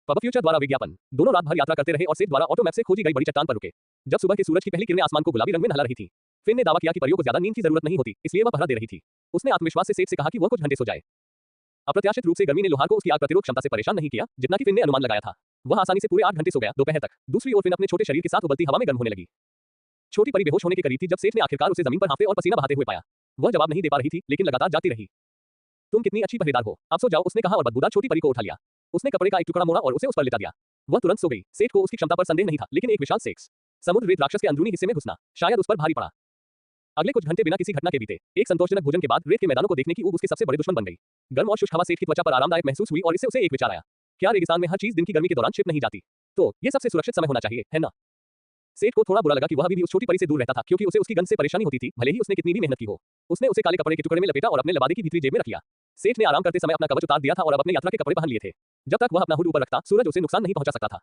पब फ्यूचर द्वारा विज्ञापन। दोनों रात भर यात्रा करते रहे और सेठ द्वारा ऑटो मैप से खोजी गई बड़ी चट्टान पर रुके। जब सुबह के सूरज की पहली किरणें आसमान को गुलाबी रंग में नहला रही थी, फिन ने दावा किया कि परियों को ज्यादा नींद की जरूरत नहीं होती, इसलिए वह पहरा दे रही थी। उसने आत्मविश्वास से सेठ से कहा कि वह कुछ घंटे सो जाए। अप्रत्याशित रूप से गर्मी ने लोहार को उसकी आग प्रतिरोध क्षमता से परेशान नहीं किया, जितना कि फिन ने अनुमान लगाया था। वह आसानी से पूरे 8 घंटे सो गया, दोपहर तक। दूसरी ओर फिन अपने छोटे शरीर के साथ उबलती हवा में गर्म होने लगी। छोटी परी बेहोश होने के करीब थी जब सेठ ने आखिरकार उसे जमीन पर हाँफते और पसीना बहाते हुए पाया। वह जवाब नहीं दे पा रही थी, लेकिन लगातार जाती रही। तुम कितनी अच्छी पहरेदार हो, अब सो जाओ, उसने कहा और बदबूदार छोटी परी को उठा लिया। उसने कपड़े का एक टुकड़ा मोड़ा और उसे उस पर लेटा दिया। वह तुरंत सो गई। सेठ को उसकी क्षमता पर संदेह नहीं था, लेकिन एक विशाल सेक्स समुद्र रेत राक्षस के अंदरूनी हिस्से में घुसना शायद उस पर भारी पड़ा। अगले कुछ घंटे बिना किसी घटना के बीते। एक संतोषजनक भोजन के बाद रेत के मैदानों को देखने की ऊब उसके सबसे बड़े दुश्मन बन गई। गर्म और शुष्क हवा सेठ की त्वचा पर आरामदायक महसूस हुई और इससे उसे एक विचार आया। क्या रेगिस्तान में हर चीज दिन की गर्मी के दौरान छिप नहीं जाती? तो ये सबसे सुरक्षित समय होना चाहिए, है ना? सेठ को थोड़ा बुरा लगा कि वह अभी भी उस छोटी परी से दूर रहता था, क्योंकि उसे उसकी गंध से परेशानी होती थी, भले ही उसने कितनी भी मेहनत की हो। उसने उसे काले कपड़े के टुकड़े में लपेटा और अपने लबादे की भीतरी जेब में रख लिया। सेठ ने आराम करते समय अपना कवच उतार दिया था और अब अपने यात्रा के कपड़े पहन लिए थे। जब तक वह अपना हुड ऊपर रखता, सूरज उसे नुकसान नहीं पहुंचा सकता था।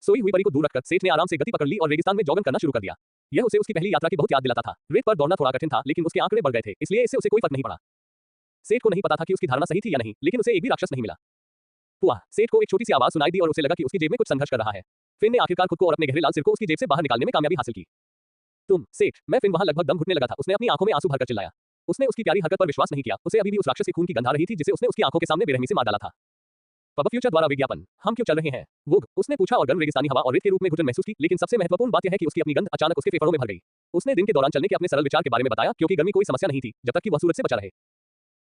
सोई हुई परी को दूर रखकर सेठ ने आराम से गति पकड़ ली और रेगिस्तान में जॉगिंग करना शुरू कर दिया। यह उसे उसकी पहली यात्रा की बहुत याद दिलाता था। रेत पर दौड़ना थोड़ा कठिन था, लेकिन उसके आंकड़े बढ़ गए थे, इसलिए इससे उसे कोई फर्क नहीं पड़ा। सेठ को नहीं पता था कि उसकी धारणा सही थी या नहीं, लेकिन उसे एक भी राक्षस नहीं मिला। पुआ, सेठ को एक छोटी सी आवाज सुनाई दी और उसे लगा कि उसकी जेब में कुछ संघर्ष कर रहा है। फिन ने आखिरकार खुद को और अपने गहरे लाल सिर को उसकी जेब से बाहर निकालने में कामयाबी हासिल की। तुम, सेठ, मैं फिन वहां लगभग दम घुटने लगा था। उसने अपनी आंखों में आंसू भरकर चिल्लाया। उसने उसकी प्यारी हरकत पर विश्वास नहीं किया। उसे अभी भी उस राक्षस के खून की गंध आ रही थी जिसे उसने उसकी आंखों के सामने बेरहमी से मार डाला था। पब फ्यूचर द्वारा विज्ञापन, हम क्यों चल रहे हैं? वुग, उसने पूछा और गर्म रेगिस्तानी हवा और रेत के रूप में घुटन महसूस की, लेकिन सबसे महत्वपूर्ण बात यह है कि उसकी अपनी गंध अचानक उसके फेफड़ों में भर गई। उसने दिन के दौरान चलने के अपने सरल विचार के बारे में बताया, क्योंकि गर्मी कोई समस्या नहीं थी, जब तक कि वह सूरज से बचा रहे।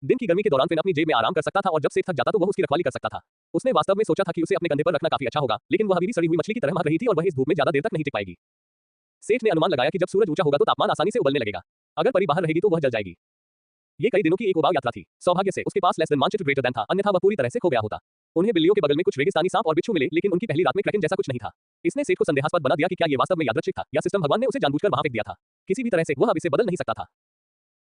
दिन की गर्मी के दौरान फिन अपनी जेब में आराम कर सकता था और जब सेठ थक जाता तो वह उसकी रखवाली कर सकता था। उसने वास्तव में सोचा था कि उसे अपने कंधे पर रखना काफी अच्छा होगा, लेकिन वह अभी भी सड़ी हुई मछली की तरह महक रही थी और वह इस धूप में ज्यादा देर तक नहीं टिक पाएगी। सेठ ने अनुमान लगाया कि जब सूरज ऊंचा होगा तो तापमान आसानी से उबलने लगेगा। अगर परी बाहर रहेगी तो वह जल जाएगी। ये कई दिनों की एक उबाऊ यात्रा थी। सौभाग्य से उसके पास लेस देन मानचित्र ग्रेटर देन था, अन्यथा वह पूरी तरह से खो गया होता। उन्हें बिल्लियों के बगल में कुछ रेगिस्तानी सांप और बिच्छू मिले, लेकिन उनकी पहली रात में क्रैकन जैसा कुछ नहीं था। इसने सेठ को संदेहास्पद बना दिया कि क्या ये वास्तव में यादृच्छिक था या सिस्टम भगवान ने उसे जानबूझकर वहां फेंक दिया था। किसी भी तरह से वह अब इसे बदल नहीं सकता था।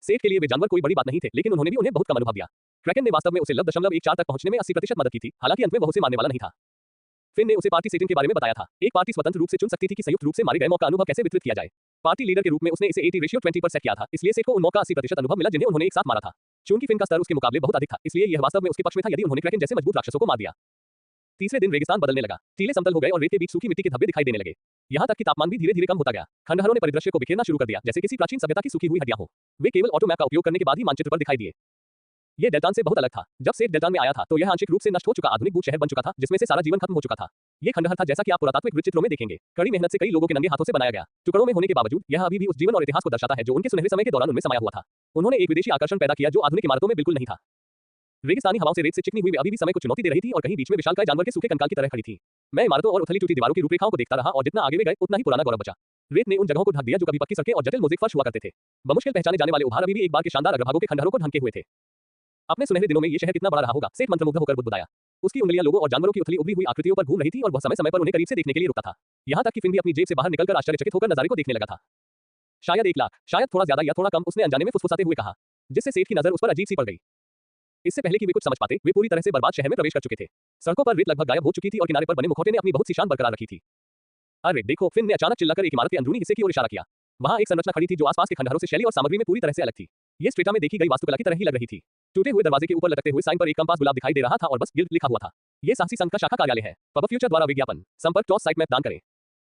सेठ के लिए वे जानवर कोई बड़ी बात नहीं थे, लेकिन उन्होंने भी उन्हें बहुत कम अनुभव दिया। क्रैकन ने वास्तव में उसे 0.14 तक पहुंचने में 80% मदद की थी, हालांकि अंत में वह उसे मारने वाला नहीं था। फिन ने उसे पार्टी सेटिंग के बारे में बताया था। एक पार्टी स्वतंत्र रूप से चुन सकती थी कि संयुक्त रूप से मारे गए मॉब का अनुभव कैसे वितरित किया जाए। पार्टी लीडर के रूप में उसने इसे 80/20 पर सेट किया था, इसलिए सेठ को उन मॉब का 80% अनुभव मिला जिन्हें उन्होंने एक साथ मारा था। चूंकि फिन का स्तर उसके मुकाबले बहुत अधिक था, इसलिए यह वास्तव में उसके पक्ष में था यदि उन्होंने क्रैकन जैसे मजबूत राक्षसों को मार दिया। तीसरे दिन रेगिस्तान बदलने लगा। टीले समतल हो गए और रेत के बीच सूखी मिट्टी के धब्बे दिखाई देने लगे। यहाँ तक कि तापमान भी धीरे धीरे कम होता गया। खंडहरों ने परिदृश्य को बिखेरना शुरू कर दिया, जैसे किसी प्राचीन सभ्यता की सूखी हुई हड्डियां हो। वे केवल ऑटो मैप का उपयोग करने के बाद ही मानचित्र पर दिखाई दिए। ये डेल्टान से बहुत अलग था। जब सेठ डेल्टान में आया था तो यह आंशिक रूप से नष्ट हो चुका आधुनिक बूथ शहर बन चुका था, जिसमें से सारा जीवन खत्म हो चुका था। ये खंडहर था जैसा कि आप पुरातात्विक चित्रों में देखेंगे। कड़ी मेहनत से कई लोगों के नंगे हाथों से बनाया गया। टुकड़ों में होने के बावजूद यह अभी भी उस जीवन और इतिहास को दर्शाता है जो उनके सुनहरे समय के दौरान उनमें समाया हुआ था। उन्होंने एक विदेशी आकर्षण पैदा किया जो आधुनिक इमारतों में बिल्कुल नहीं था। रेगिस्तानी हवाओं से रेत से चिकनी हुई वे अभी भी समय को चुनौती दे रही थी और कहीं बीच में विशालकाय जानवर के सूखे कंकाल की तरह खड़ी थी। मैं इमारतों और उथली टूटी दीवारों की रूपरेखाओं को देखता रहा और जितना आगे वे गए उतना ही पुराना गौरव बचा। रेत ने उन जगहों को ढक दिया जो कभी पक्की सड़कें और जटिल मोज़ेक फर्श हुआ करते थे। बमुश्किल पहचाने जाने वाले उभार अभी भी एक बार के शानदार अग्रभागों के खंडहरों को ढंके हुए थे। अपने सुनहरे दिनों में ये शहर कितना बड़ा रहा होगा, सेठ मंत्रमुग्ध होकर बुदबुदाया। उसकी उंगलियां लोगों और जानवरों की उथली उभरी हुई आकृतियों पर घूम रही थी और वह समय समय पर उन्हें करीब से देखने के लिए रुकता था। यहाँ तक कि फिन भी अपनी जेब से बाहर निकलकर आश्चर्यचकित होकर नजारे को देखने लगा था। शायद 1 लाख, शायद थोड़ा ज्यादा या थोड़ा कम, उसने अनजाने में फुसफुसाते हुए कहा, जिससे सेठ की नजर उस पर अजीब सी पड़ गई। इससे पहले कि वे कुछ समझ पाते, वे पूरी तरह से बर्बाद शहर में प्रवेश कर चुके थे। सड़कों पर रेत लगभग गायब हो चुकी थी और किनारे पर बने मुखौटे ने अपनी बहुत सी शान बरकरार रखी थी। अरे देखो, फिन ने अचानक चिल्लाकर एक इमारत के अंदरूनी हिस्से की ओर इशारा किया। वहां एक संरचना खड़ी थी जो आसपास के खंडहरों से शैली और सामग्री में पूरी तरह से अलग थी। ये स्ट्रेटा में देखी गई वास्तुकला की तरह ही लग रही थी। टूटे हुए दरवाजे के ऊपर लटकते हुए साइन पर एक कंपास गुलाब दिखाई दे रहा था और बस गिल्ड लिखा हुआ था। ये साहसी संघ का शाखा कार्यालय है। पब फ्यूचर द्वारा विज्ञापन। संपर्क टॉस साइट मैप दान करें।